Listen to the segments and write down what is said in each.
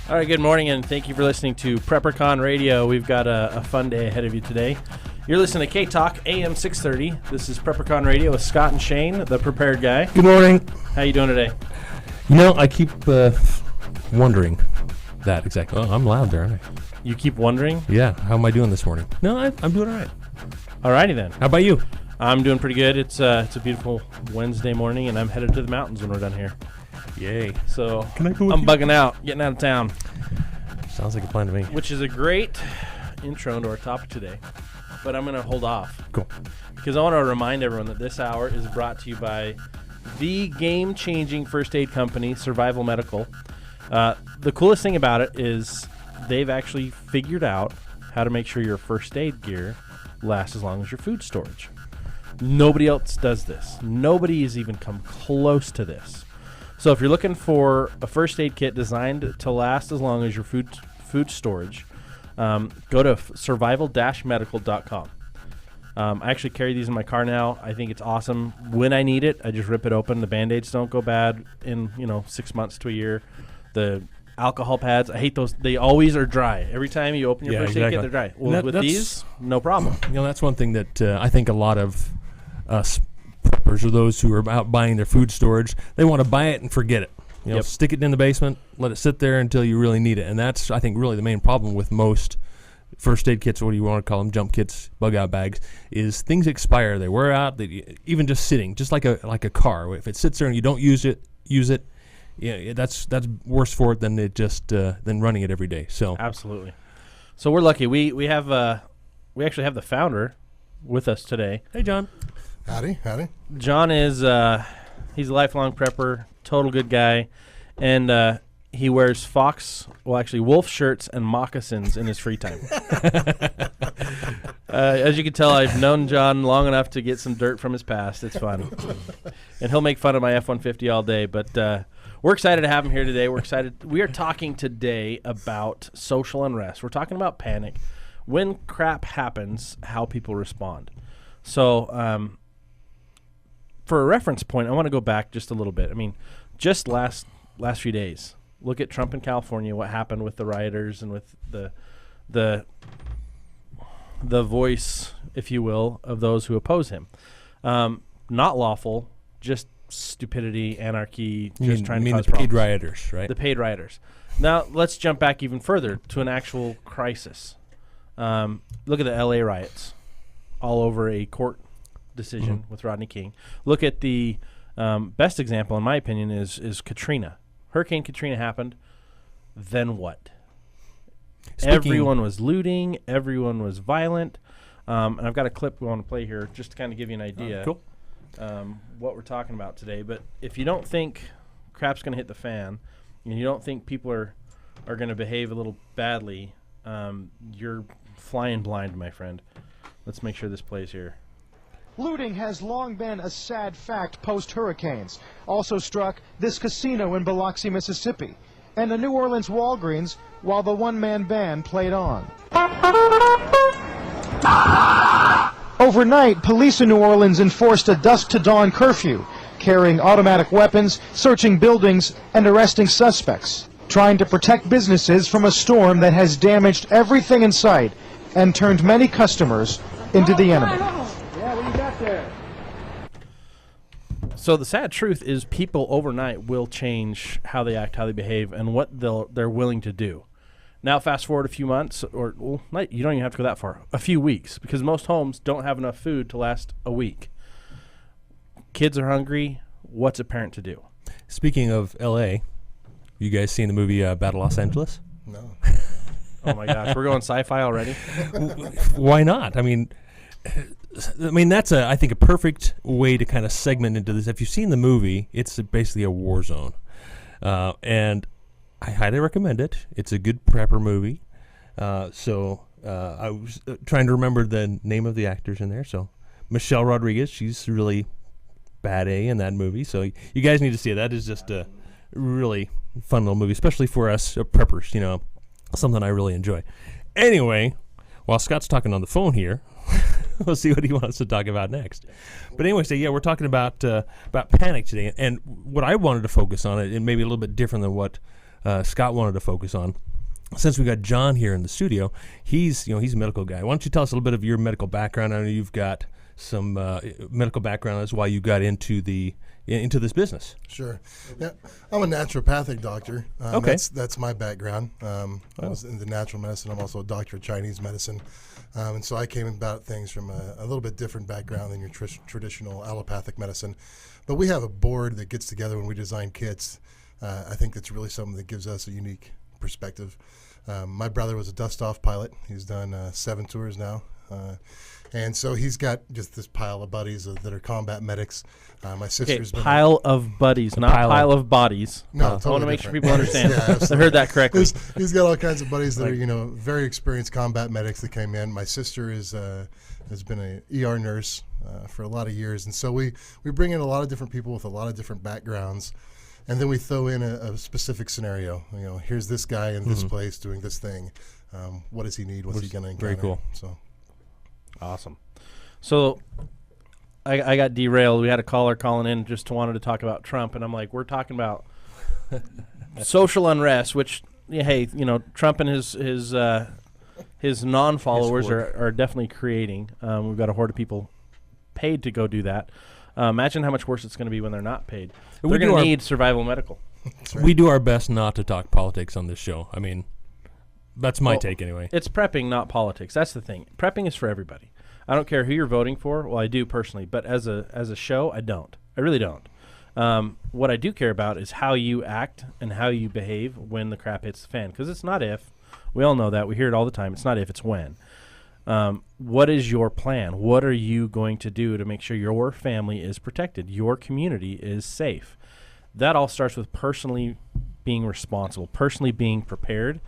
All right, good morning, and thank you for listening to PrepperCon Radio. We've got a fun day ahead of you today. You're listening to K-Talk, AM 630. This is PrepperCon Radio with Scott and Shane, the prepared guy. Good morning. How you doing today? You know, I keep wondering that exactly. Oh, I'm loud there, aren't I? You keep wondering? Yeah. How am I doing this morning? No, I'm doing all right. All righty then. How about you? I'm doing pretty good. It's a beautiful Wednesday morning, and I'm headed to the mountains when we're done here. Yay. So Can I go with I'm you? bugging out, getting out of town. Sounds like a plan to me. Which is a great intro into our topic today. But I'm going to hold off. Cool. Because I want to remind everyone that this hour is brought to you by the game-changing first aid company, Survival Medical. The coolest thing about it is they've actually figured out how to make sure your first aid gear lasts as long as your food storage. Nobody else does this. Nobody has even come close to this. So if you're looking for a first aid kit designed to last as long as your food storage, go to survival-medical.com. I actually carry these in my car now. I think it's awesome. When I need it, I just rip it open. The Band-Aids don't go bad in 6 months to a year. The alcohol pads, I hate those. They always are dry. Every time you open your first aid kit, they're dry. Well, with these, no problem. That's one thing that I think a lot of us preppers or those who are out buying their food storage, they want to buy it and forget it. Stick it in the basement, let it sit there until you really need it. And that's, I think, really the main problem with most first aid kits, or what do you want to call them, jump kits, bug out bags, is things expire. They wear out. Even just sitting, just like a car. If it sits there and you don't use it, yeah, that's worse for it than than running it every day. So absolutely. So we're lucky. We actually have the founder with us today. Hey, John. Howdy. John is he's a lifelong prepper, total good guy, and he wears wolf shirts and moccasins in his free time. As you can tell, I've known John long enough to get some dirt from his past. It's fun. And he'll make fun of my F-150 all day, but we're excited to have him here today. We're excited. We are talking today about social unrest. We're talking about panic. When crap happens, how people respond. So for a reference point, I want to go back just a little bit. I mean, just last few days, look at Trump in California, what happened with the rioters and with the voice, if you will, of those who oppose him. Not lawful, just stupidity, anarchy, trying to cause the paid problems. rioters, right? The paid rioters. Now, let's jump back even further to an actual crisis. Look at the LA riots all over a court decision with Rodney King. Look at the best example, in my opinion, is Katrina. Hurricane Katrina happened. Then what? Everyone was looting. Everyone was violent. And I've got a clip we want to play here just to kind of give you an idea Cool. What we're talking about today. But if you don't think crap's going to hit the fan and you don't think people are going to behave a little badly, you're flying blind, my friend. Let's make sure this plays here. Looting has long been a sad fact post-hurricanes. Also struck this casino in Biloxi, Mississippi, and a New Orleans Walgreens while the one-man band played on. Overnight, police in New Orleans enforced a dusk-to-dawn curfew, carrying automatic weapons, searching buildings, and arresting suspects, trying to protect businesses from a storm that has damaged everything in sight and turned many customers into the enemy. So the sad truth is people overnight will change how they act, how they behave, and what they're willing to do. Now fast forward a few months, or you don't even have to go that far, a few weeks, because most homes don't have enough food to last a week. Kids are hungry. What's a parent to do? Speaking of L.A., you guys seen the movie Battle Los Angeles? No. Oh my gosh, we're going sci-fi already? Why not? I mean, that's I think a perfect way to kind of segment into this. If you've seen the movie, it's basically a war zone, and I highly recommend it. It's a good prepper movie. I was trying to remember the name of the actors in there. So Michelle Rodriguez, she's really bad A in that movie. So you guys need to see it. That is just a really fun little movie, especially for us preppers. Something I really enjoy. Anyway, while Scott's talking on the phone here, we'll see what he wants to talk about next. But anyway, so yeah, we're talking about panic today, and what I wanted to focus on, and maybe a little bit different than what Scott wanted to focus on. Since we got John here in the studio, he's a medical guy. Why don't you tell us a little bit of your medical background? I know you've got some medical background. That's why you got into this business. Sure. Yeah, I'm a naturopathic doctor. Okay. That's my background. I was in the natural medicine. I'm also a doctor of Chinese medicine. And so I came about things from a little bit different background than your traditional allopathic medicine. But we have a board that gets together when we design kits. I think that's really something that gives us a unique perspective. My brother was a dust-off pilot. He's done 7 tours now. And so he's got just this pile of buddies that are combat medics. My sister's been pile of buddies, not pile of bodies. No, I want to make sure people understand. I heard that correctly. He's got all kinds of buddies that are, very experienced combat medics that came in. My sister has been an ER nurse for a lot of years, and so we bring in a lot of different people with a lot of different backgrounds, and then we throw in a specific scenario. Here's this guy in this place doing this thing. What does he need? What's he going to encounter? Very cool. So awesome. So I got derailed. We had a caller calling in just wanted to talk about Trump, and I'm like, we're talking about social unrest, which, hey, Trump and his non-followers are definitely creating. We've got a horde of people paid to go do that. Imagine how much worse it's going to be when they're not paid. They're going to need survival medical. right. We do our best not to talk politics on this show. I mean, that's my take anyway. It's prepping, not politics. That's the thing. Prepping is for everybody. I don't care who you're voting for. Well, I do personally, but as a show, I don't. I really don't. What I do care about is how you act and how you behave when the crap hits the fan. Because it's not if. We all know that. We hear it all the time. It's not if, it's when. What is your plan? What are you going to do to make sure your family is protected, your community is safe? That all starts with personally being responsible, personally being prepared.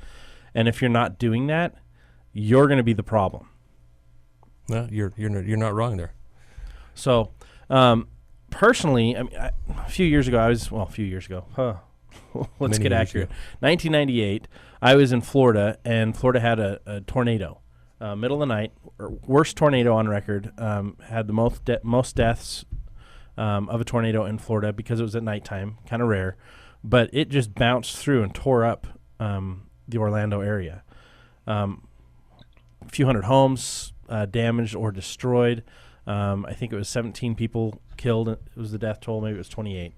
And if you're not doing that, you're going to be the problem. No, you're not wrong there. So, personally, I mean, a few years ago, let's get accurate. 1998, I was in Florida, and Florida had a tornado. Middle of the night, worst tornado on record. Had the most deaths of a tornado in Florida because it was at nighttime, kind of rare. But it just bounced through and tore up the Orlando area. A few hundred homes damaged or destroyed. I think it was 17 people killed. It was the death toll. Maybe it was 28.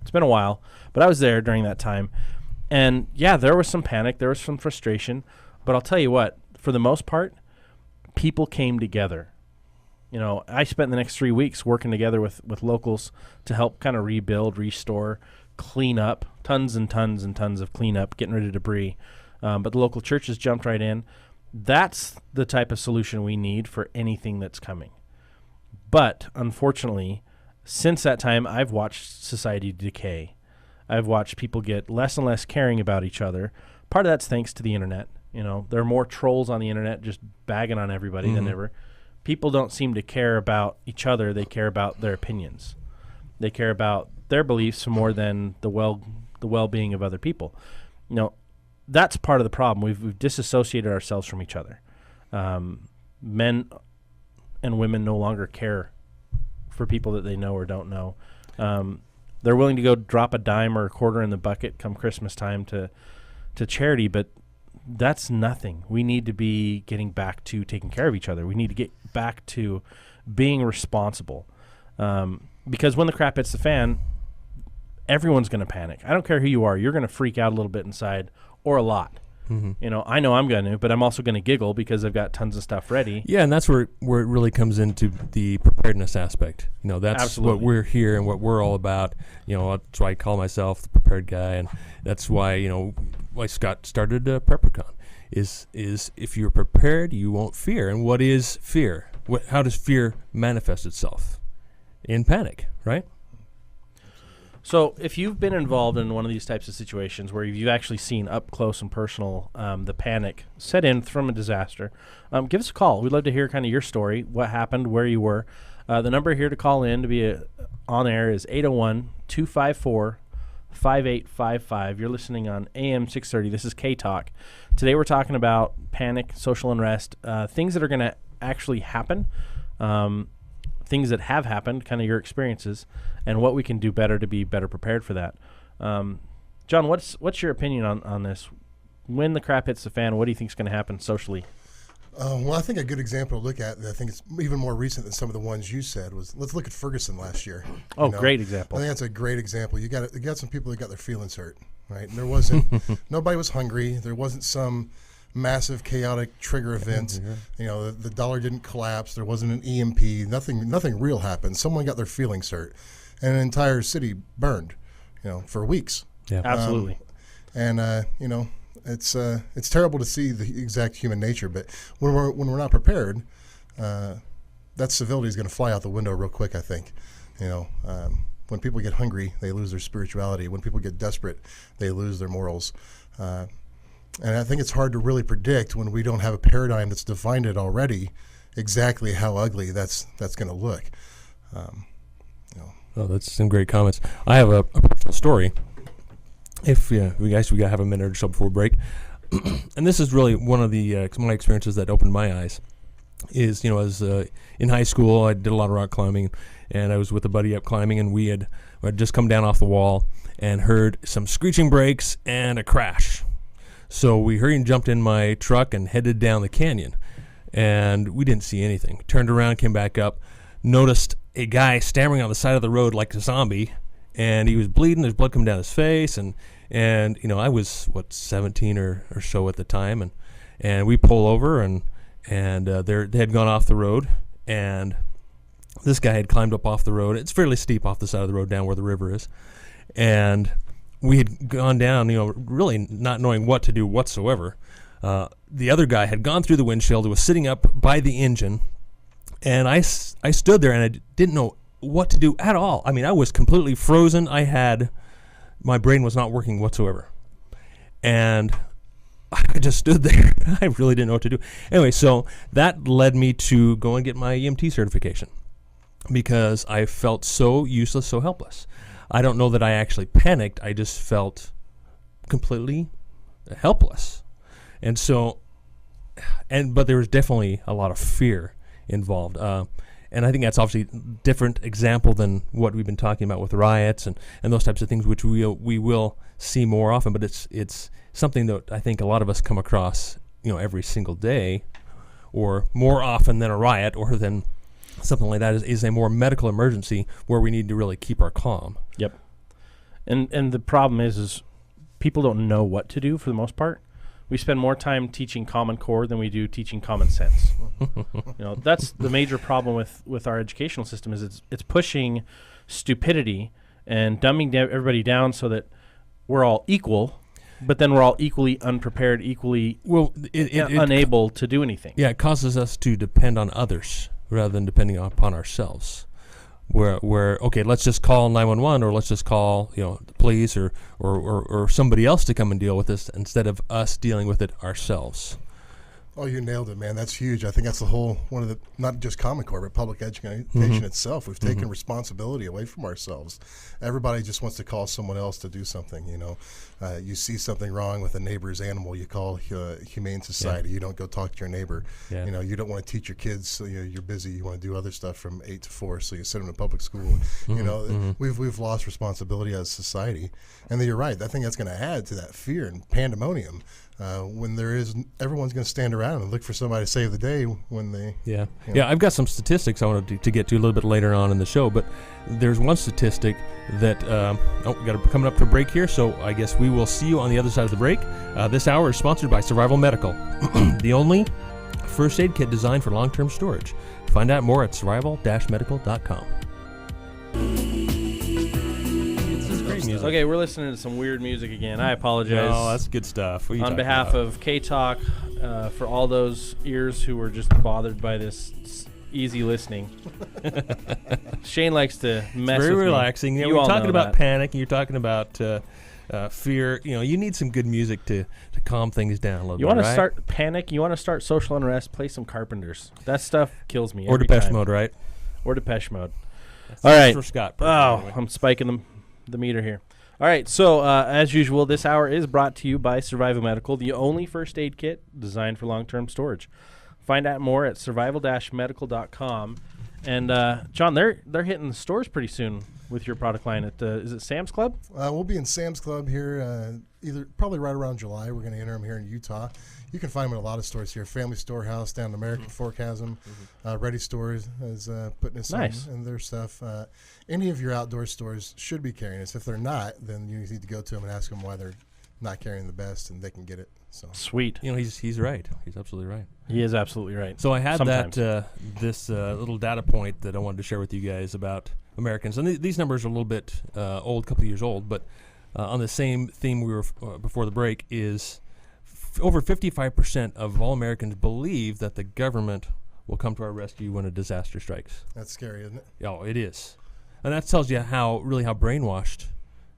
It's been a while, but I was there during that time. And, yeah, there was some panic. There was some frustration. But I'll tell you what, for the most part, people came together. I spent the next 3 weeks working together with locals to help kind of rebuild, restore, clean up, tons and tons and tons of cleanup, getting rid of debris. But the local churches jumped right in. That's the type of solution we need for anything that's coming. But, unfortunately, since that time, I've watched society decay. I've watched people get less and less caring about each other. Part of that's thanks to the internet. There are more trolls on the internet just bagging on everybody than ever. People don't seem to care about each other. They care about their opinions. They care about their beliefs more than the well-being of other people. That's part of the problem. We've disassociated ourselves from each other. Men and women no longer care for people that they know or don't know. They're willing to go drop a dime or a quarter in the bucket come Christmas time to charity, but that's nothing. We need to be getting back to taking care of each other. We need to get back to being responsible. Because when the crap hits the fan, everyone's going to panic. I don't care who you are. You're going to freak out a little bit inside or a lot. I know I'm going to, but I'm also going to giggle because I've got tons of stuff ready. Yeah, and that's where it really comes into the preparedness aspect. That's Absolutely. what we're here and what we're all about. That's why I call myself the prepared guy, and that's why, why Scott started PrepperCon. Is if you're prepared, you won't fear. And what is fear? How does fear manifest itself? In panic, right? So if you've been involved in one of these types of situations where you've actually seen up close and personal the panic set in from a disaster, give us a call. We'd love to hear kind of your story, what happened, where you were. The number here to call in to be on air is 801-254-5855. You're listening on AM 630. This is K-Talk. Today we're talking about panic, social unrest, things that are going to actually happen, things that have happened, kind of your experiences, and what we can do better to be better prepared for that. John, what's your opinion on this? When the crap hits the fan, what do you think is going to happen socially? Well, I think a good example to look at, and I think it's even more recent than some of the ones you said, was let's look at Ferguson last year. Oh, great example. I think that's a great example. You got some people that got their feelings hurt, right? And there wasn't nobody was hungry. There wasn't some massive chaotic trigger event. You know, the dollar didn't collapse. There wasn't an EMP. Nothing real happened. Someone got their feelings hurt, and an entire city burned. You know, for weeks. Yeah, absolutely. You know. It's terrible to see the exact human nature, but when we're not prepared, that civility is going to fly out the window real quick. I think, you know, when people get hungry, they lose their spirituality. When people get desperate, they lose their morals. And I think it's hard to really predict when we don't have a paradigm that's defined it already exactly how ugly that's going to look. You know. Oh, that's some great comments. I have a personal story. If we gotta have a minute or so before break, and this is really one of the my experiences that opened my eyes. Is, you know, as in high school, I did a lot of rock climbing, and I was with a buddy up climbing, and we had just come down off the wall and heard some screeching brakes and a crash. So we hurried and jumped in my truck and headed down the canyon, and we didn't see anything. Turned around, came back up, noticed a guy stammering on the side of the road like a zombie. And he was bleeding. There's blood coming down his face, and you know, I was 17 or so at the time, and we pull over, and they had gone off the road, and this guy had climbed up off the road. It's fairly steep off the side of the road down where the river is, and we had gone down, you know, really not knowing what to do whatsoever. The other guy had gone through the windshield, was sitting up by the engine, and I stood there, and I didn't know what to do at all. I mean, I was completely frozen. My brain was not working whatsoever. And I just stood there. I really didn't know what to do. Anyway, so that led me to go and get my EMT certification because I felt so useless, so helpless. I don't know that I actually panicked. I just felt completely helpless. And so, but there was definitely a lot of fear involved. And I think that's obviously a different example than what we've been talking about with riots and those types of things, which we will see more often. But it's something that I think a lot of us come across, you know, every single day, or more often than a riot or than something like that is a more medical emergency where we need to really keep our calm. Yep. And the problem is people don't know what to do for the most part. We spend more time teaching Common Core than we do teaching common sense. You know, that's the major problem with our educational system is it's pushing stupidity and dumbing everybody down so that we're all equal, but then we're all equally unprepared, equally unable to do anything. Yeah, it causes us to depend on others rather than depending upon ourselves. Where okay, let's just call 911 or let's just call, you know, the police or somebody else to come and deal with this instead of us dealing with it ourselves. Oh, you nailed it, man. That's huge. I think that's the whole one of the, not just Common Core, but public education itself. We've taken responsibility away from ourselves. Everybody just wants to call someone else to do something. You know, you see something wrong with a neighbor's animal, you call Humane Society. You don't go talk to your neighbor. You know, you don't want to teach your kids, so you're busy. You want to do other stuff from 8 to 4, so you send them to public school. You know, we've lost responsibility as a society. And then you're right. I think that's going to add to that fear and pandemonium. When everyone's going to stand around and look for somebody to save the day when they... Yeah, I've got some statistics I wanted to get to a little bit later on in the show, but there's one statistic that... we got coming up for break here, so I guess we will see you on the other side of the break. This hour is sponsored by Survival Medical, the only first aid kit designed for long-term storage. Find out more at survival-medical.com. Music. Okay, we're listening to some weird music again. I apologize. No, that's good stuff. On behalf of K-Talk, for all those ears who were just bothered by this easy listening. Shane likes to mess with very me. relaxing. You know, we're talking about panic, and you're talking about fear. You know, you need some good music to calm things down a little bit. You want to start panic? You want to start social unrest? Play some Carpenters. That stuff kills me. Or Depeche Mode, right? Or Depeche Mode. That's all right. For Scott. Anyway. I'm spiking the meter here. All right, so as usual, this hour is brought to you by Survival Medical, the only first aid kit designed for long-term storage. Find out more at survival-medical.com. And John, they're hitting the stores pretty soon with your product line at is it Sam's Club? We'll be in Sam's Club here probably right around July. We're going to enter them here in Utah. You can find them in a lot of stores here. Family Storehouse down in American Fork has them. Ready Stores is putting us in their stuff. Any of your outdoor stores should be carrying us. If they're not, then you need to go to them and ask them why they're not carrying the best, and they can get it. So sweet. He's right. He's absolutely right. He is absolutely right. So I had this little data point that I wanted to share with you guys about Americans, and these numbers are a little bit old, a couple of years old, but on the same theme we were before the break is over 55% of all Americans believe that the government will come to our rescue when a disaster strikes. That's scary, isn't it? Oh, it is, and that tells you how brainwashed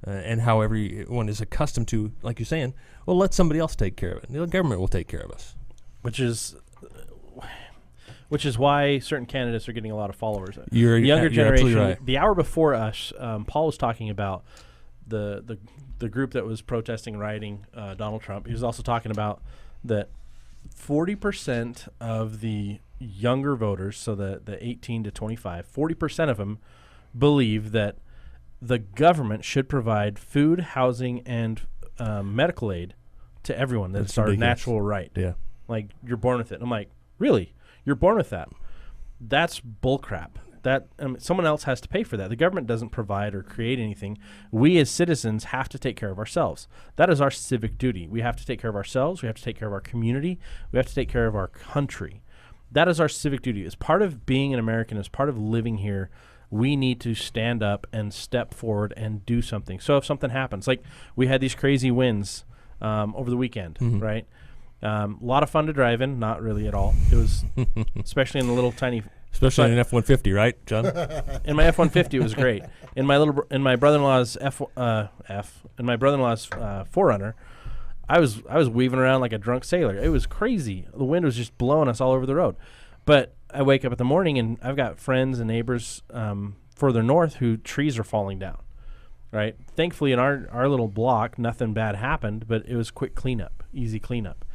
and how everyone is accustomed to, like you're saying, well, let somebody else take care of it. The government will take care of us. Which is why certain candidates are getting a lot of followers. The younger generation. Right. The hour before us, Paul was talking about the group that was protesting and rioting Donald Trump. He was also talking about that 40% of the younger voters, so the 18 to 25, 40% of them believe that the government should provide food, housing, and medical aid to everyone. That's our natural right. Yeah. Like, you're born with it. I'm like, really? You're born with that? That's bullcrap. That someone else has to pay for that. The government doesn't provide or create anything. We as citizens have to take care of ourselves. That is our civic duty. We have to take care of ourselves. We have to take care of our community. We have to take care of our country. That is our civic duty. As part of being an American, as part of living here, we need to stand up and step forward and do something. So if something happens, like we had these crazy winds over the weekend, right? A lot of fun to drive in, not really at all. It was, especially in the little tiny... Especially in an F-150, right, John? In my F-150, it was great. In my brother-in-law's Forerunner, I was weaving around like a drunk sailor. It was crazy. The wind was just blowing us all over the road. But I wake up in the morning and I've got friends and neighbors further north who trees are falling down. Right. Thankfully, in our little block, nothing bad happened, but it was quick cleanup, easy cleanup.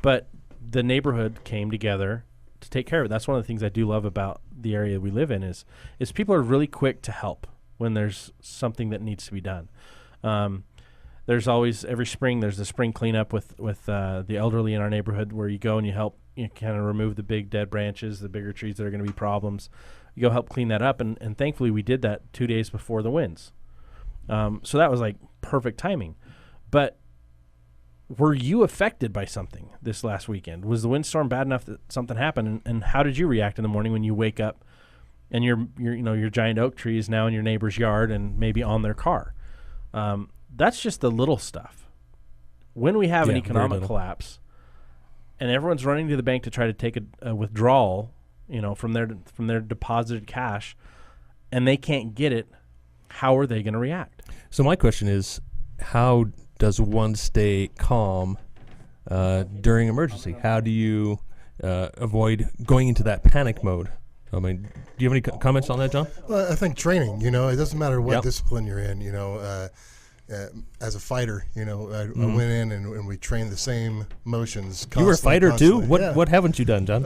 But the neighborhood came together to take care of it. That's one of the things I do love about the area we live in is people are really quick to help when there's something that needs to be done. There's always, every spring, there's the spring cleanup with the elderly in our neighborhood where you go and you help, you kind of remove the big dead branches, the bigger trees that are going to be problems. You go help clean that up, and thankfully we did that 2 days before the winds. So that was like perfect timing. But were you affected by something this last weekend? Was the windstorm bad enough that something happened? And how did you react in the morning when you wake up and your giant oak tree is now in your neighbor's yard and maybe on their car? That's just the little stuff. When we have an economic collapse and everyone's running to the bank to try to take a withdrawal, from their deposited cash, and they can't get it, how are they going to react? So my question is, how does one stay calm during emergency? How do you avoid going into that panic mode? I mean, do you have any comments on that, John? Well, I think training, it doesn't matter what discipline you're in, as a fighter, I went in and we trained the same motions. You were a fighter too? What haven't you done, John?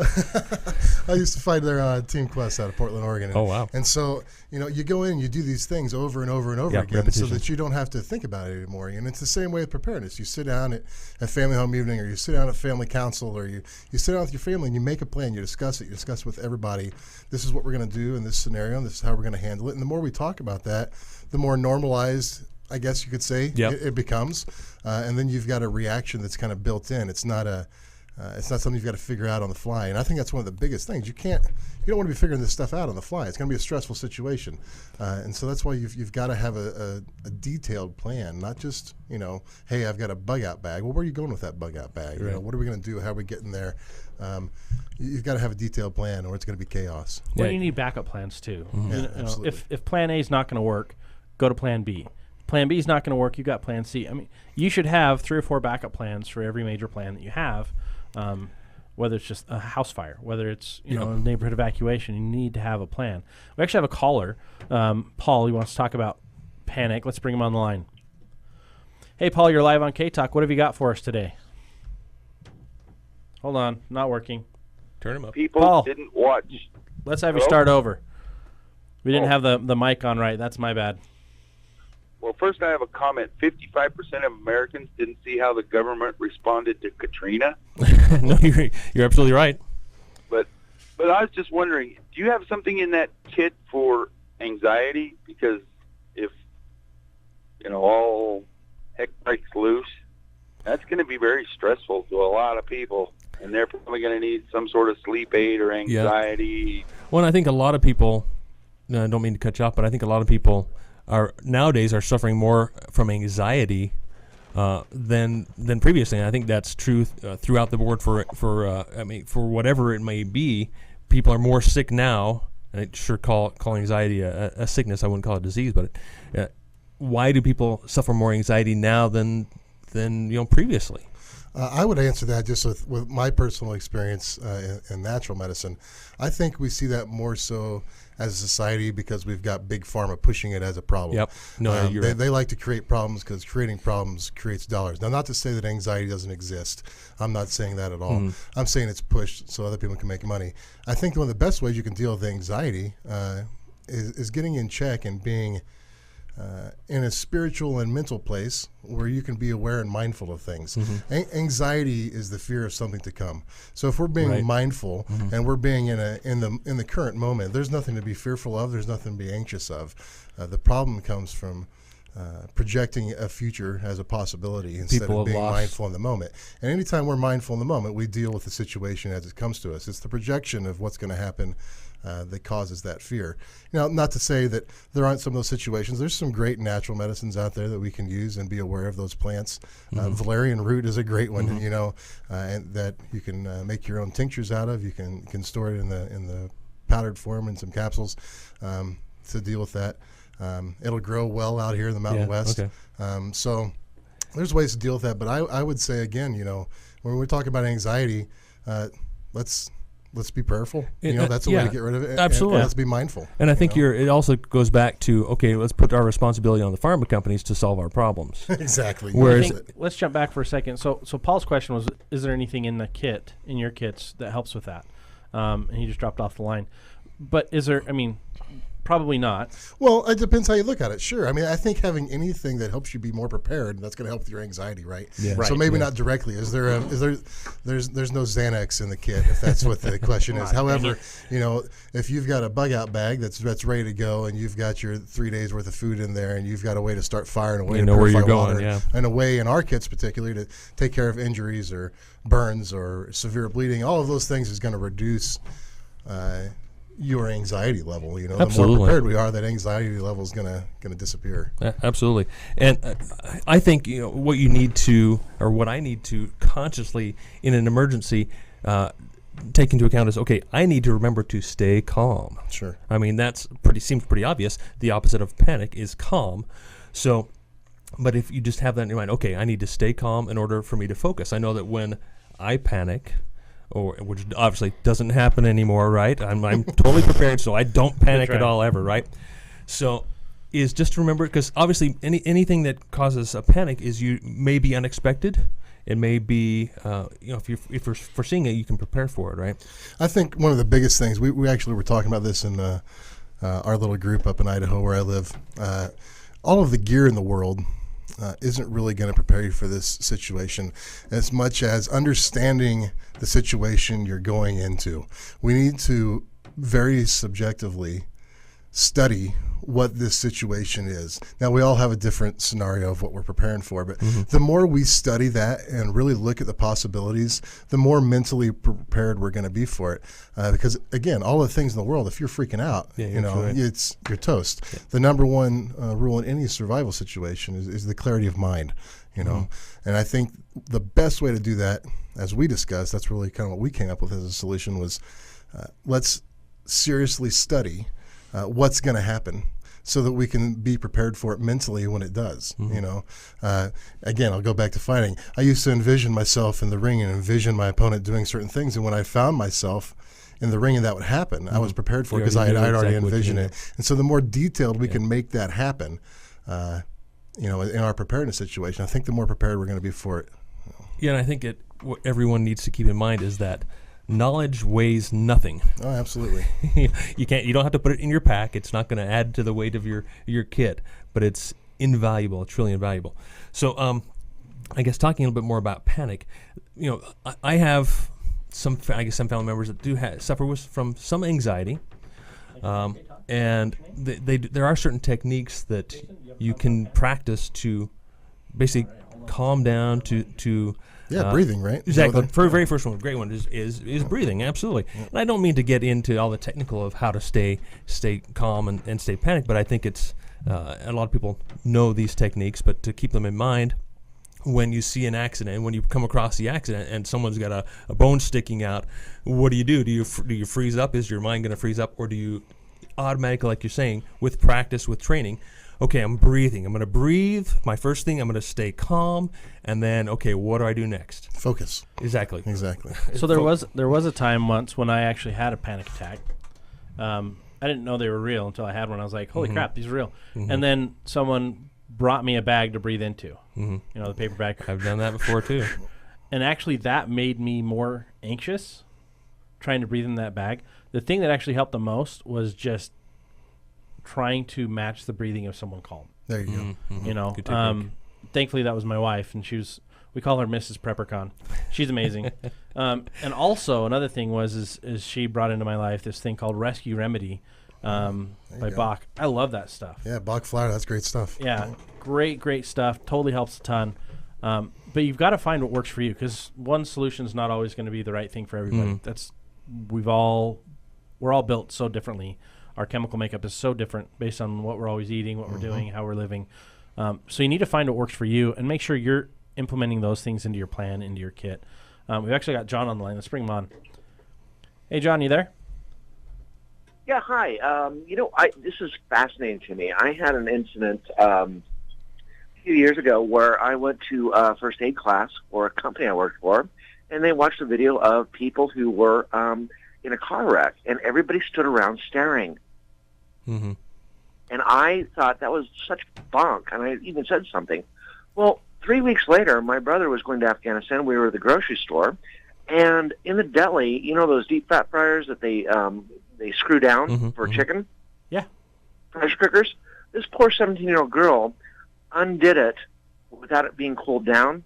I used to fight there on Team Quest out of Portland, Oregon. Oh, wow. And so, you go in and you do these things over and over and over again repetition. So that you don't have to think about it anymore. And it's the same way with preparedness. You sit down at family home evening, or you sit down at family council, or you sit down with your family and you make a plan. You discuss it. You discuss with everybody, this is what we're going to do in this scenario, and this is how we're going to handle it. And the more we talk about that, the more normalized, I guess you could say, it becomes, and then you've got a reaction that's kind of built in. It's not something you've got to figure out on the fly. And I think that's one of the biggest things. You don't want to be figuring this stuff out on the fly. It's going to be a stressful situation, and so that's why you've got to have a detailed plan, not just hey, I've got a bug out bag. Well, where are you going with that bug out bag? Right. What are we going to do? How are we getting there? You've got to have a detailed plan, or it's going to be chaos. Well, you need backup plans too. Mm-hmm. Absolutely. If Plan A is not going to work, go to Plan B. Plan B is not going to work. You got Plan C. I mean, you should have 3 or 4 backup plans for every major plan that you have. Whether it's just a house fire, whether it's a neighborhood evacuation, you need to have a plan. We actually have a caller, Paul. He wants to talk about panic. Let's bring him on the line. Hey, Paul, you're live on K Talk. What have you got for us today? Hold on, not working. Turn him up. people Paul. didn't watch. Let's have you Hello? start over. We didn't Oh. have the mic on right. That's my bad. Well, first I have a comment. 55% of Americans didn't see how the government responded to Katrina. No, you're absolutely right. But I was just wondering, do you have something in that kit for anxiety? Because if, all heck breaks loose, that's going to be very stressful to a lot of people. And they're probably going to need some sort of sleep aid or anxiety. Well, I think a lot of people, I don't mean to cut you off, but I think a lot of people nowadays are suffering more from anxiety than previously. And I think that's true throughout the board for whatever it may be. People are more sick now. And I sure call anxiety a sickness. I wouldn't call it a disease, but why do people suffer more anxiety now than previously? I would answer that just with my personal experience in natural medicine. I think we see that more so as a society because we've got big pharma pushing it as a problem. Yep. No, you're right. They like to create problems because creating problems creates dollars. Now, not to say that anxiety doesn't exist. I'm not saying that at all. Mm-hmm. I'm saying it's pushed so other people can make money. I think one of the best ways you can deal with anxiety is getting in check and being in a spiritual and mental place where you can be aware and mindful of things. Mm-hmm. Anxiety is the fear of something to come. So if we're being mindful and we're being in the current moment, there's nothing to be fearful of. There's nothing to be anxious of. The problem comes from projecting a future as a possibility instead of being mindful in the moment. And anytime we're mindful in the moment, we deal with the situation as it comes to us. It's the projection of what's going to happen that causes that fear. Not to say that there aren't some of those situations. There's some great natural medicines out there that we can use and be aware of those plants. Valerian Root is a great one, and that you can make your own tinctures out of. You can store it in the powdered form in some capsules to deal with that. It'll grow well out here in the Mountain West. Okay. So there's ways to deal with that. But I would say, again, when we're talking about anxiety, let's be prayerful. That's a way to get rid of it. Absolutely. And let's be mindful. And I think it also goes back to, okay, let's put our responsibility on the pharma companies to solve our problems. Exactly. Let's jump back for a second. So Paul's question was, is there anything in your kits that helps with that? And he just dropped off the line. But is there, probably not. Well, it depends how you look at it. Sure. I think having anything that helps you be more prepared, that's going to help with your anxiety, right? Yeah. Right. So maybe not directly. There's no Xanax in the kit, if that's what the question is. However, if you've got a bug out bag that's ready to go, and you've got your 3 days worth of food in there, and you've got a way to start firing away, you know where you're going, and a way in our kits particularly to take care of injuries or burns or severe bleeding. All of those things is going to reduce your anxiety level. The Absolutely. more prepared we are, that anxiety level is going to disappear. Absolutely. And I think what you need to, or what I need to consciously in an emergency take into account is, okay, I need to remember to stay calm. Sure. That's seems pretty obvious. The opposite of panic is calm. So, but if you just have that in your mind, okay, I need to stay calm in order for me to focus. I know that when I panic, which obviously doesn't happen anymore, right? I'm totally prepared, so I don't panic at all ever, right? So is just to remember, because obviously anything that causes a panic may be unexpected. It may be, if you're foreseeing it, you can prepare for it, right? I think one of the biggest things, we actually were talking about this in our little group up in Idaho where I live. All of the gear in the world isn't really going to prepare you for this situation as much as understanding the situation you're going into. We need to very subjectively study what this situation is. Now, we all have a different scenario of what we're preparing for, but the more we study that and really look at the possibilities, the more mentally prepared we're going to be for it. Because, again, all the things in the world, if you're freaking out, you're toast. Yeah. The number one rule in any survival situation is the clarity of mind, And I think the best way to do that, as we discussed, that's really kind of what we came up with as a solution, was let's seriously study what's going to happen so that we can be prepared for it mentally when it does. Again, I'll go back to fighting. I used to envision myself in the ring and envision my opponent doing certain things, and when I found myself in the ring and that would happen, I was prepared for it because I'd already envisioned it. And so the more detailed we can make that happen, in our preparedness situation, I think the more prepared we're going to be for it. Yeah, and I think what everyone needs to keep in mind is that knowledge weighs nothing. Oh, absolutely. You don't have to put it in your pack. It's not going to add to the weight of your kit, but it's invaluable. It's really invaluable. So, I guess talking a little bit more about panic, I have some family members that do suffer from some anxiety, and there are certain techniques that you can practice to basically calm down to breathing, right? Exactly. For the very first one, great one is breathing. Absolutely. Yeah. And I don't mean to get into all the technical of how to stay calm and stay panicked, but I think it's a lot of people know these techniques, but to keep them in mind when you see an accident, when you come across the accident and someone's got a bone sticking out, what do? Do you freeze up? Is your mind going to freeze up, or do you automatically, like you're saying, with practice, with training? Okay, I'm breathing. I'm going to breathe. My first thing, I'm going to stay calm, and then, okay, what do I do next? Focus. Exactly. So there was a time once when I actually had a panic attack. I didn't know they were real until I had one. I was like, holy crap, these are real. Mm-hmm. And then someone brought me a bag to breathe into, the paper bag. I've done that before, too. And actually, that made me more anxious, trying to breathe in that bag. The thing that actually helped the most was just trying to match the breathing of someone calm. There you go. Thankfully that was my wife, and we call her Mrs. PrepperCon. She's amazing. And also another thing is she brought into my life this thing called Rescue Remedy by Bach. I love that stuff. Yeah, Bach flower, that's great stuff. Yeah, great stuff. Totally helps a ton. But you've got to find what works for you, because one solution is not always going to be the right thing for everybody. We're all built so differently. Our chemical makeup is so different based on what we're always eating, what we're doing, how we're living. So you need to find what works for you and make sure you're implementing those things into your plan, into your kit. We've actually got John on the line. Let's bring him on. Hey, John, you there? Yeah, hi. This is fascinating to me. I had an incident a few years ago where I went to a first aid class for a company I worked for, and they watched a video of people who were in a car wreck, and everybody stood around staring. Mm-hmm. And I thought that was such bunk, and I even said something. Well, 3 weeks later, my brother was going to Afghanistan. We were at the grocery store, and in the deli, those deep fat fryers that they screw down for chicken? Yeah. Pressure cookers? This poor 17-year-old girl undid it without it being cooled down,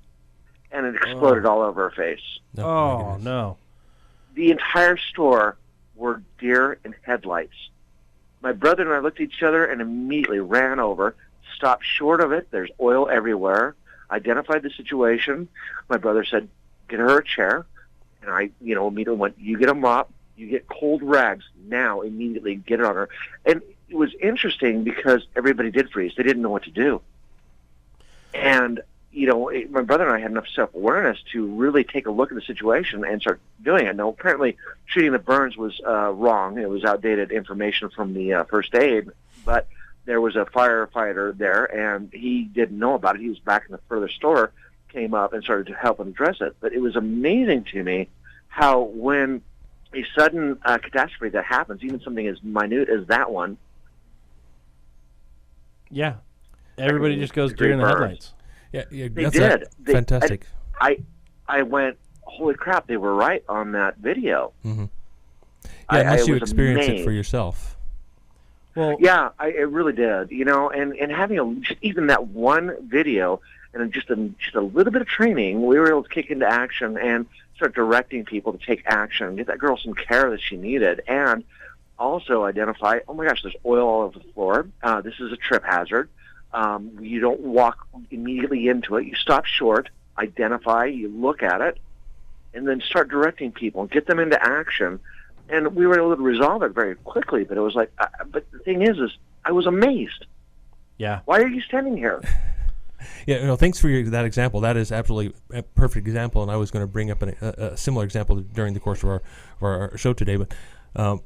and it exploded all over her face. Oh, no. The entire store were deer in headlights. My brother and I looked at each other and immediately ran over, stopped short of it. There's oil everywhere. Identified the situation. My brother said, get her a chair. And I, immediately went, you get a mop, you get cold rags now, immediately get it on her. And it was interesting because everybody did freeze. They didn't know what to do. And, my brother and I had enough self-awareness to really take a look at the situation and start doing it. Now, apparently, treating the burns was wrong. It was outdated information from the first aid, but there was a firefighter there, and he didn't know about it. He was back in the further store, came up and started to help him address it. But it was amazing to me how when a sudden catastrophe that happens, even something as minute as that one. Yeah. Everybody just goes deer in the headlights. Yeah, they did. Fantastic. I went, holy crap, they were right on that video. Mm-hmm. Yeah, unless you experience it for yourself. Well, yeah, I really did. And having even that one video and just a little bit of training, we were able to kick into action and start directing people to take action, get that girl some care that she needed, and also identify, oh my gosh, there's oil all over the floor. This is a trip hazard. You don't walk immediately into it. You stop short, identify, you look at it, and then start directing people and get them into action. And we were able to resolve it very quickly. But it was like, but the thing is I was amazed. Yeah. Why are you standing here? Yeah, thanks for that example. That is absolutely a perfect example. And I was going to bring up a similar example during the course of our show today. But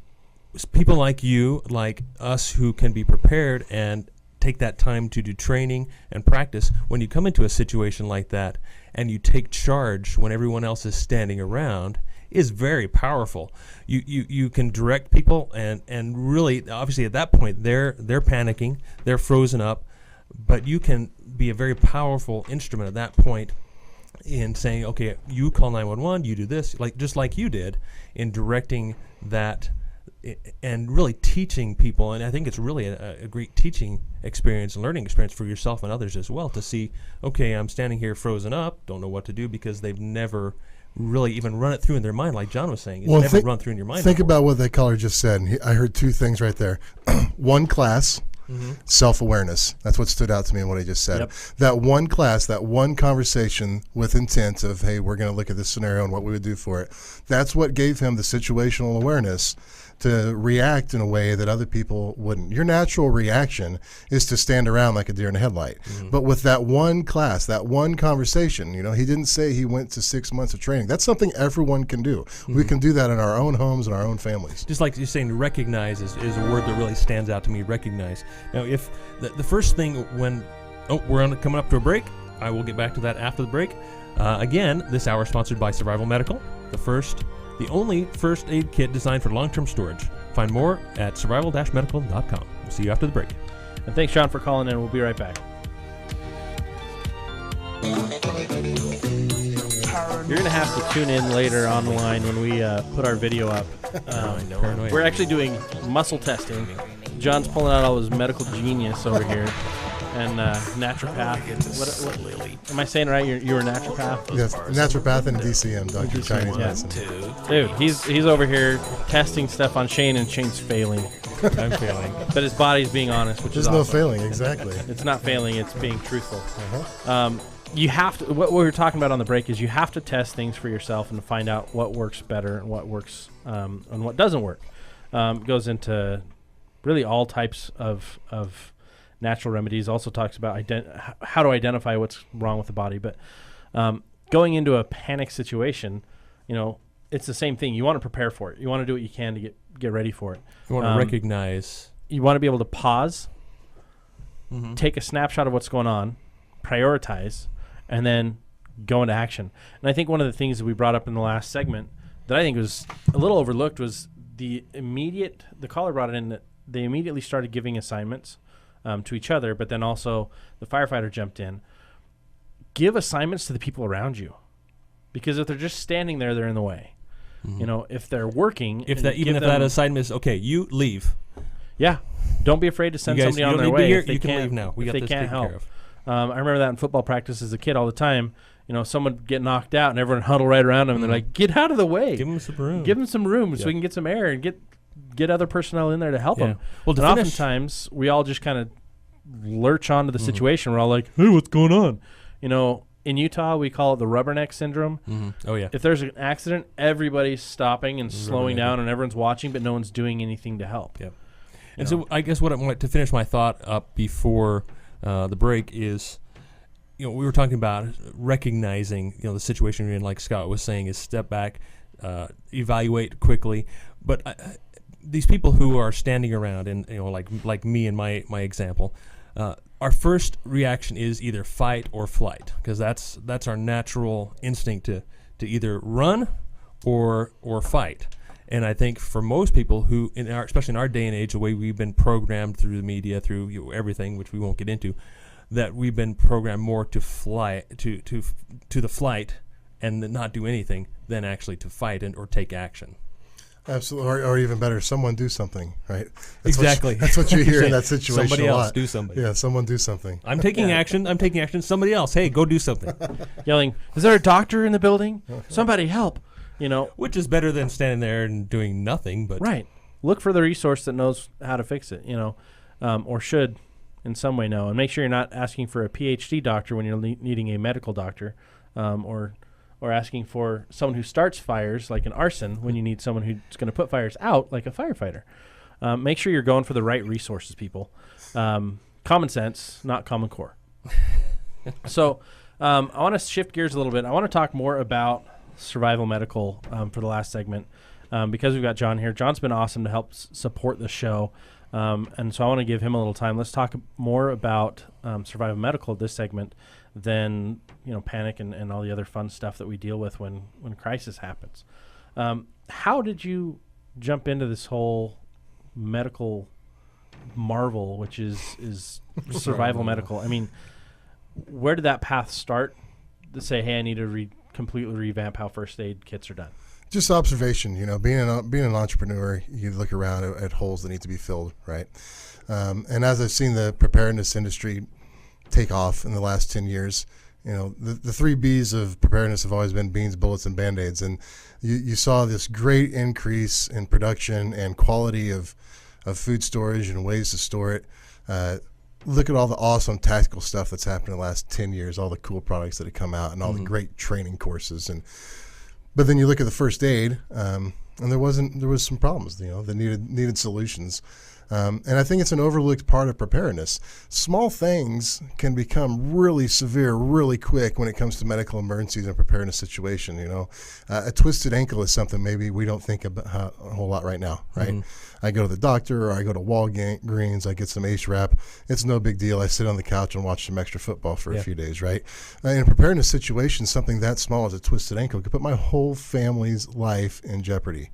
people like you, like us, who can be prepared and take that time to do training and practice, when you come into a situation like that and you take charge when everyone else is standing around, is very powerful. You can direct people and really, obviously at that point they're panicking, they're frozen up, but you can be a very powerful instrument at that point in saying, okay, you call 911, you do this, just like you did, in directing that and really teaching people. And I think it's really a great teaching experience and learning experience for yourself and others as well, to see, okay, I'm standing here frozen up, don't know what to do, because they've never really even run it through in their mind, like John was saying. It's never run through in your mind. Think before. about what that caller just said. And I heard two things right there. One class, self-awareness. That's what stood out to me in what he just said. Yep. That one class, that one conversation with intent of, hey, we're going to look at this scenario and what we would do for it. That's what gave him the situational awareness to react in a way that other people wouldn't. Your natural reaction is to stand around like a deer in a headlight. But with that one class, that one conversation, he didn't say he went to 6 months of training. That's something everyone can do. We can do that in our own homes and our own families. Just like you're saying, recognize is a word that really stands out to me, recognize. Now, if the first thing when, we're coming up to a break, I will get back to that after the break. Again, this hour is sponsored by Survival Medical, the only first aid kit designed for long-term storage. Find more at survival-medical.com. We'll see you after the break. And thanks, John, for calling in. We'll be right back. You're going to have to tune in later on the line when we put our video up. We're actually doing muscle testing. John's pulling out all his medical genius over here. And naturopath. What am I saying right? You're a naturopath? Yes, naturopath and DCM, Dr. Chinese Medicine. Dude, he's over here testing stuff on Shane, and Shane's failing. I'm failing. But his body's being honest, which is awesome. There's no failing, exactly. It's not failing, it's being truthful. You have to, what we were talking about on the break is you have to test things for yourself and find out what works better and what works and what doesn't work. It goes into really all types of natural remedies. Also talks about how to identify what's wrong with the body. But going into a panic situation, it's the same thing. You want to prepare for it. You want to do what you can to get ready for it. You want to recognize. You want to be able to pause, take a snapshot of what's going on, prioritize, and then go into action. And I think one of the things that we brought up in the last segment that I think was a little overlooked was the caller brought it in that they immediately started giving assignments to each other, but then also the firefighter jumped in. Give assignments to the people around you, because if they're just standing there, they're in the way. If they're working, if that assignment is okay, you leave. Yeah, don't be afraid to send somebody on their way. You can leave now. We got this taken care of. I remember that in football practice as a kid all the time. Someone would get knocked out and everyone huddle right around them, and they're like, "Get out of the way! Give them some room. Give them some room so we can get some air and get other personnel in there to help them." Well, and oftentimes we all just kind of lurch onto the situation. We're all like, "Hey, what's going on?" In Utah, we call it the rubberneck syndrome. Oh yeah. If there's an accident, everybody's stopping and slowing down, and everyone's watching, but no one's doing anything to help. Yep. And so I guess what I want to finish my thought up before the break is, we were talking about recognizing, the situation you're in, like Scott was saying, is step back, evaluate quickly. But these people who are standing around, and like me in my example, our first reaction is either fight or flight, because that's our natural instinct to either run or fight. And I think for most people who, especially in our day and age, the way we've been programmed through the media, through everything, which we won't get into, that we've been programmed more to fly to the flight and not do anything than actually to fight or take action. Absolutely, or even better, someone do something, right? Exactly. That's what you hear in that situation. Somebody a lot. else do something. Yeah, someone do something. I'm taking action. I'm taking action. Somebody else, hey, go do something. Yelling, "Is there a doctor in the building? Somebody help!" Which is better than standing there and doing nothing. But right, look for the resource that knows how to fix it. Or should in some way know, and make sure you're not asking for a PhD doctor when you're needing a medical doctor, or asking for someone who starts fires like an arson when you need someone who's going to put fires out like a firefighter. Make sure you're going for the right resources, people. Common sense, not Common Core. So I want to shift gears a little bit. I want to talk more about Survival Medical for the last segment because we've got John here. John's been awesome to help support the show. And so I want to give him a little time. Let's talk more about Survival Medical this segment than panic and all the other fun stuff that we deal with when crisis happens. How did you jump into this whole medical marvel, which is Survival Medical? I mean, where did that path start? say, hey, I need to completely revamp how first aid kits are done? Just observation, being an entrepreneur, you look around at holes that need to be filled, right? And as I've seen the preparedness industry take off in the last 10 years, the 3 B's of preparedness have always been beans, bullets, and Band-Aids. And you saw this great increase in production and quality of food storage and ways to store it. Look at all the awesome tactical stuff that's happened in the last 10 years, all the cool products that have come out and all the great training courses. But then you look at the first aid, and there was some problems, that needed solutions. And I think it's an overlooked part of preparedness. Small things can become really severe really quick when it comes to medical emergencies and preparedness situation. A twisted ankle is something maybe we don't think about a whole lot right now, right? I go to the doctor, or I go to Walgreens, I get some ACE wrap. It's no big deal. I sit on the couch and watch some extra football for a few days, right? In a preparedness situation, something that small as a twisted ankle could put my whole family's life in jeopardy.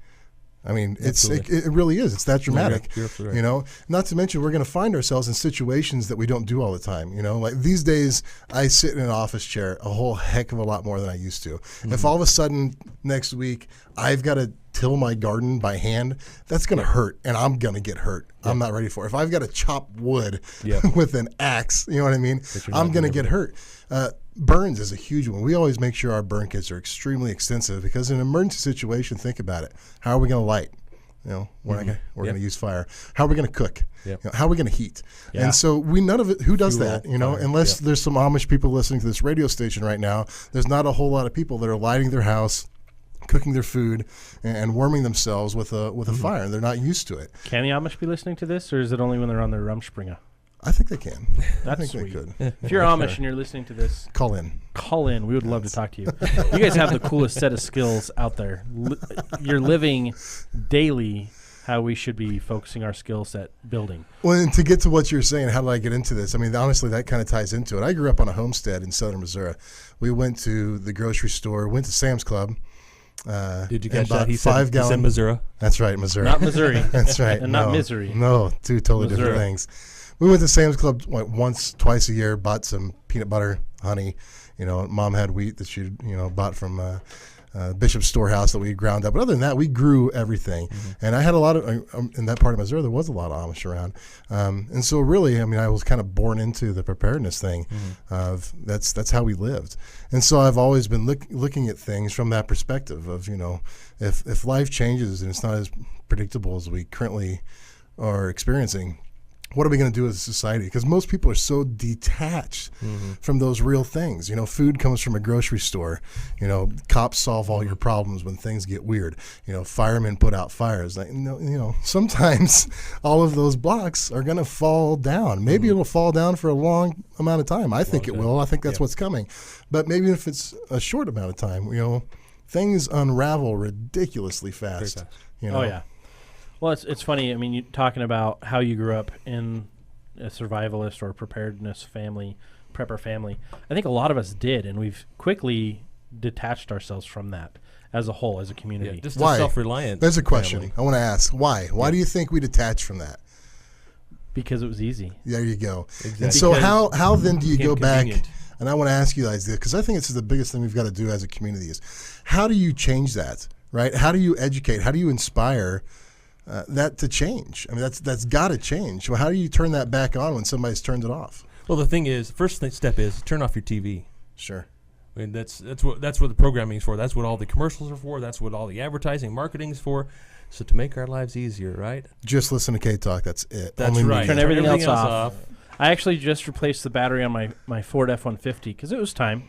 I mean, it really is. It's that dramatic, right. Not to mention we're going to find ourselves in situations that we don't do all the time. Like these days, I sit in an office chair a whole heck of a lot more than I used to. If all of a sudden next week I've got to till my garden by hand, that's going to hurt, and I'm going to get hurt. I'm not ready for it. If I've got to chop wood with an axe, you know what I mean? I'm going to get hurt. Burns is a huge one. We always make sure our burn kits are extremely extensive because in an emergency situation, think about it. How are we going to light? We're going to use fire. How are we going to cook? How are we going to heat? And so none of it. Who does that? Unless there's some Amish people listening to this radio station right now. There's not a whole lot of people that are lighting their house, cooking their food, and warming themselves with a fire. And they're not used to it. Can the Amish be listening to this, or is it only when they're on their Rumspringa? I think they can. That's I think sweet. they could. If you're Amish and you're listening to this, call in. We would love to talk to you. You guys have the coolest set of skills out there. You're living daily how we should be focusing our skill set building. Well, and to get to what you're saying, how did I get into this? I mean, honestly, that kind of ties into it. I grew up on a homestead in southern Missouri. We went to the grocery store, went to Sam's Club. Did you catch that? He said Missouri. That's right, Missouri. Not Missouri. That's right. And not misery. No, 2 totally Missouri. different things. We went to Sam's Club once, twice a year, bought some peanut butter, honey. Mom had wheat that she bought from Bishop's Storehouse that we ground up. But other than that, we grew everything. And I had a lot of, in that part of Missouri, there was a lot of Amish around. And so really, I mean, I was kind of born into the preparedness thing of that's how we lived. And so I've always been looking at things from that perspective of, if life changes and it's not as predictable as we currently are experiencing, what are we going to do as a society? Because most people are so detached from those real things. Food comes from a grocery store. Cops solve all your problems when things get weird. Firemen put out fires. Sometimes all of those blocks are going to fall down. Maybe it'll fall down for a long amount of time. I think it will. I think that's what's coming. But maybe if it's a short amount of time, things unravel ridiculously fast. Oh, yeah. Well, it's funny. I mean, you talking about how you grew up in a survivalist or preparedness family, prepper family. I think a lot of us did, and we've quickly detached ourselves from that as a whole, as a community. Yeah, just why? Self-reliant. There's a question family. I want to ask. Why? Why do you think we detached from that? Because it was easy. There you go. Exactly. And so how then do you go back? Convenient. And I want to ask you guys this, because I think this is the biggest thing we've got to do as a community is how do you change that, right? How do you educate? How do you inspire that to change? I mean, that's got to change. Well, how do you turn that back on when somebody's turned it off? Well, the thing is, first step is turn off your TV. Sure. I mean, that's what the programming is for. That's what all the commercials are for. That's what all the advertising, marketing is for. So to make our lives easier, right? Just listen to K Talk. That's it. That's Only right. media. Turn everything else off. I actually just replaced the battery on my Ford F-150 because it was time.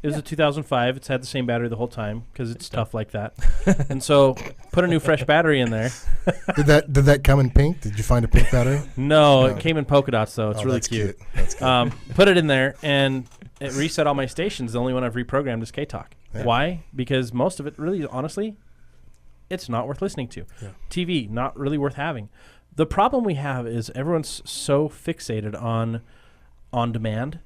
It was a 2005. It's had the same battery the whole time because it's tough like that. And so put a new fresh battery in there. Did that come in pink? Did you find a pink battery? No, it came in polka dots, though. It's really that's cute. That's cute. Put it in there, and it reset all my stations. The only one I've reprogrammed is K-Talk. Yeah. Why? Because most of it really, honestly, it's not worth listening to. Yeah. TV, not really worth having. The problem we have is everyone's so fixated on demand.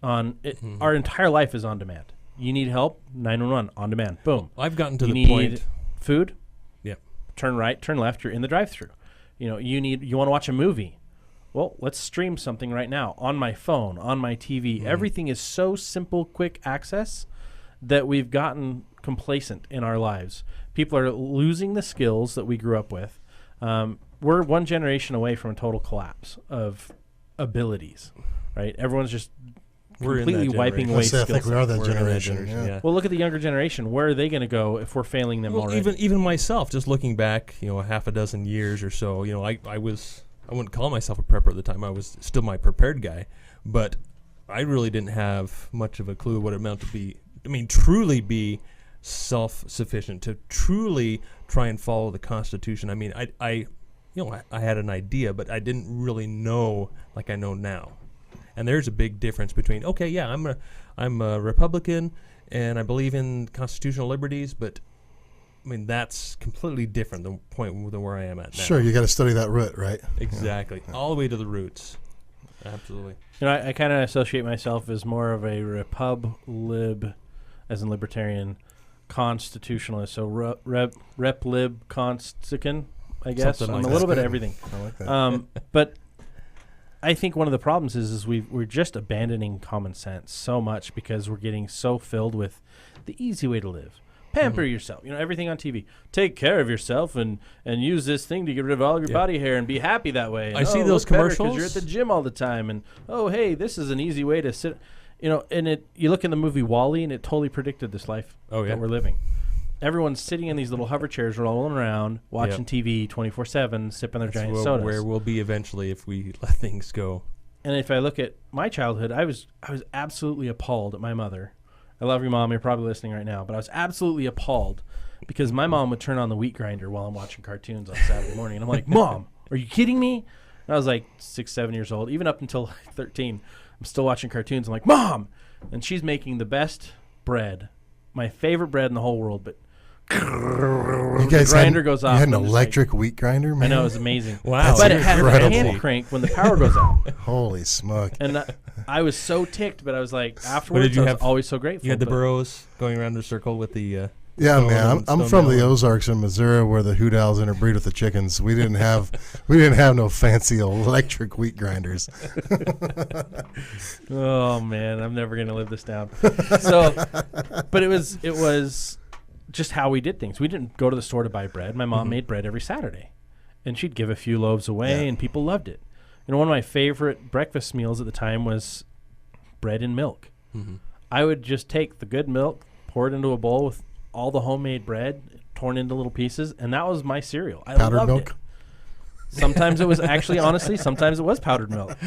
On it, our entire life is on demand. You need help, 911 on demand. Boom. I've gotten to you the need point. Food. Yep. Turn right, turn left. You're in the drive-through. You want to watch a movie. Well, let's stream something right now on my phone, on my TV. Everything is so simple, quick access that we've gotten complacent in our lives. People are losing the skills that we grew up with. We're one generation away from a total collapse of abilities, right? Everyone's just completely wiping away skills. I think we are that generation. Yeah. Well, look at the younger generation. Where are they going to go if we're failing them already? Even myself, just looking back, a half a dozen years or so, I wouldn't call myself a prepper at the time. I was still my prepared guy, but I really didn't have much of a clue what it meant to be. Truly be self-sufficient, to truly try and follow the Constitution. I had an idea, but I didn't really know like I know now. And there's a big difference between, I'm a Republican and I believe in constitutional liberties, but that's completely different than where I am at now. Sure, you got to study that root, right? Exactly. Yeah. All the way to the roots. Absolutely. I kind of associate myself as more of a repub-lib, as in libertarian, constitutionalist. So rep-lib constican, I guess. Something I'm like a little that. bit of everything. I like that. But I think one of the problems is we're just abandoning common sense so much because we're getting so filled with the easy way to live. Pamper yourself. Everything on TV. Take care of yourself and use this thing to get rid of all your body hair and be happy that way. And, I see those commercials. Because you're at the gym all the time. And, hey, this is an easy way to sit. And you look in the movie WALL-E, and it totally predicted this life that we're living. Everyone's sitting in these little hover chairs rolling around, watching TV 24/7, sipping their giant sodas. Where we'll be eventually if we let things go. And if I look at my childhood, I was absolutely appalled at my mother. I love your mom. You're probably listening right now. But I was absolutely appalled because my mom would turn on the wheat grinder while I'm watching cartoons on Saturday morning. And I'm like, Mom, are you kidding me? And I was like 6, 7 years old. Even up until 13, I'm still watching cartoons. I'm like, Mom! And she's making the best bread, my favorite bread in the whole world. But the grinder goes off. You had an electric wheat grinder, man? I know, it was amazing. Wow. But it had a hand crank when the power goes out. Holy smoke. And I was so ticked, but I was like, afterwards, I was always so grateful. You had the burros going around the circle with the... Yeah, man. I'm from the Ozarks in Missouri, where the hoot owls interbreed with the chickens. We didn't have no fancy electric wheat grinders. Oh man, I'm never gonna live this down. So, but it was just how we did things. We didn't go to the store to buy bread. My mom made bread every Saturday, and she'd give a few loaves away, and people loved it. One of my favorite breakfast meals at the time was bread and milk. I would just take the good milk, pour it into a bowl with all the homemade bread torn into little pieces, and that was my cereal. I powdered loved milk? It. Sometimes it was actually, honestly, sometimes it was powdered milk.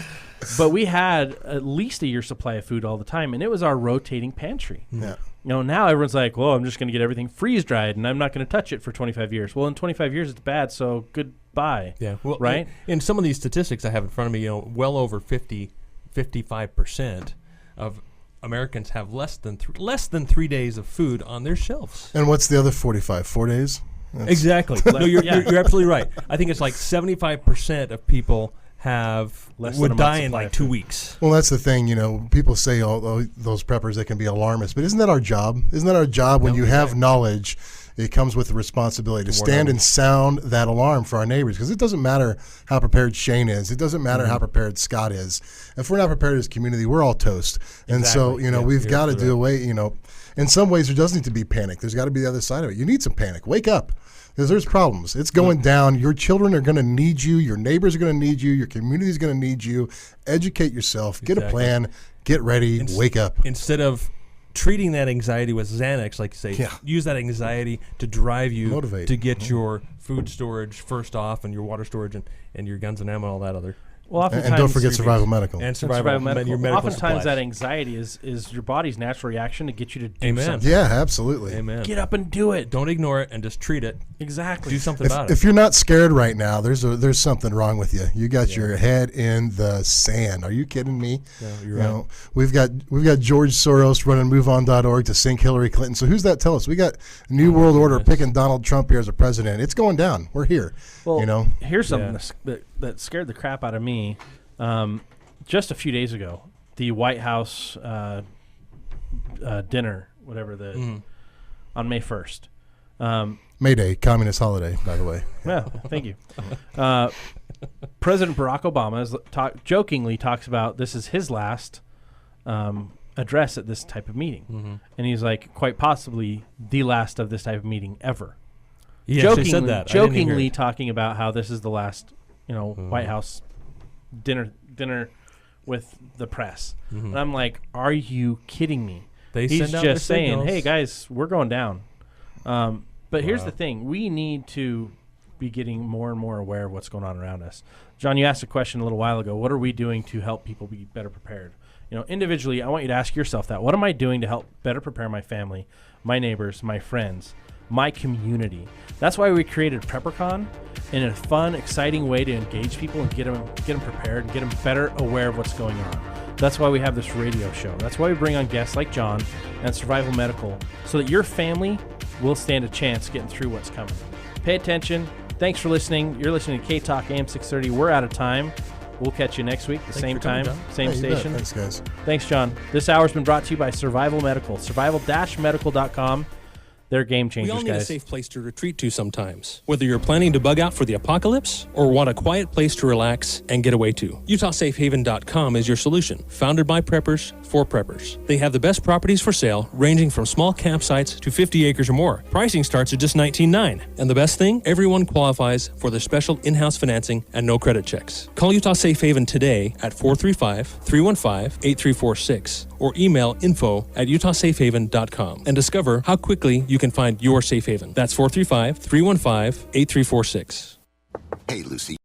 But we had at least a year's supply of food all the time, and it was our rotating pantry. Yeah. Now everyone's like, well, I'm just going to get everything freeze-dried, and I'm not going to touch it for 25 years. Well, in 25 years, it's bad, so goodbye. Yeah. Well, right? In some of these statistics I have in front of me, well over 55% of Americans have less than 3 days of food on their shelves. And what's the other 45? 4 days? Exactly. No, you're absolutely right. I think it's like 75% of people would die in like 2 weeks. Well, that's the thing. People say, those preppers, they can be alarmist. But isn't that our job? Isn't that our job when you have knowledge? It comes with the responsibility to stand and sound that alarm for our neighbors, because it doesn't matter how prepared Shane is. It doesn't matter how prepared Scott is. If we're not prepared as a community, we're all toast. And so, we've got to do away, in some ways there does need to be panic. There's got to be the other side of it. You need some panic. Wake up. Because there's problems. It's going down. Your children are going to need you. Your neighbors are going to need you. Your community is going to need you. Educate yourself. Get a plan. Get ready. Wake up. Instead of treating that anxiety with Xanax, like you say, use that anxiety to drive you motivate to get your food storage first off and your water storage and your guns and ammo and all that other. Well, oftentimes, and don't forget survival medical. And survival medical. Your medical oftentimes supplies. that anxiety is your body's natural reaction to get you to do Amen. something. Yeah, absolutely. Amen. Get up and do it. Don't ignore it and just treat it. Exactly. Do something about it. If you're not scared right now, there's something wrong with you. You got your head in the sand. Are you kidding me? Yeah, you're right. We've got George Soros running MoveOn.org to sink Hillary Clinton. So who's that tell us? We got New World Order picking Donald Trump here as a president. It's going down. We're here. Well, here's something that scared the crap out of me. Just a few days ago, the White House dinner, whatever on May 1st. May Day, communist holiday, by the way. Yeah, thank you. President Barack Obama jokingly talks about this is his last address at this type of meeting. And he's like, quite possibly the last of this type of meeting ever. He actually said that. Jokingly talking about how this is the last, White House dinner with the press. And I'm like, are you kidding me? He's just saying, hey, guys, we're going down. But here's the thing. We need to be getting more and more aware of what's going on around us. John, you asked a question a little while ago. What are we doing to help people be better prepared? Individually, I want you to ask yourself that. What am I doing to help better prepare my family, my neighbors, my friends, my community? That's why we created PrepperCon in a fun, exciting way to engage people and get them prepared and get them better aware of what's going on. That's why we have this radio show. That's why we bring on guests like John and Survival Medical so that your family will stand a chance getting through what's coming. Pay attention. Thanks for listening. You're listening to K-Talk AM 630. We're out of time. We'll catch you next week, same time, same station. Thanks, guys. Thanks, John. This hour's been brought to you by Survival Medical. Survival-medical.com. They're game changers, guys. We all need a safe place to retreat to sometimes. Whether you're planning to bug out for the apocalypse or want a quiet place to relax and get away to, UtahSafeHaven.com is your solution. Founded by preppers for preppers. They have the best properties for sale, ranging from small campsites to 50 acres or more. Pricing starts at just $19.9. And the best thing, everyone qualifies for their special in-house financing and no credit checks. Call Utah Safe Haven today at 435-315-8346 or email info@UtahSafeHaven.com and discover how quickly you can find your safe haven. That's 435-315-8346. Hey, Lucy.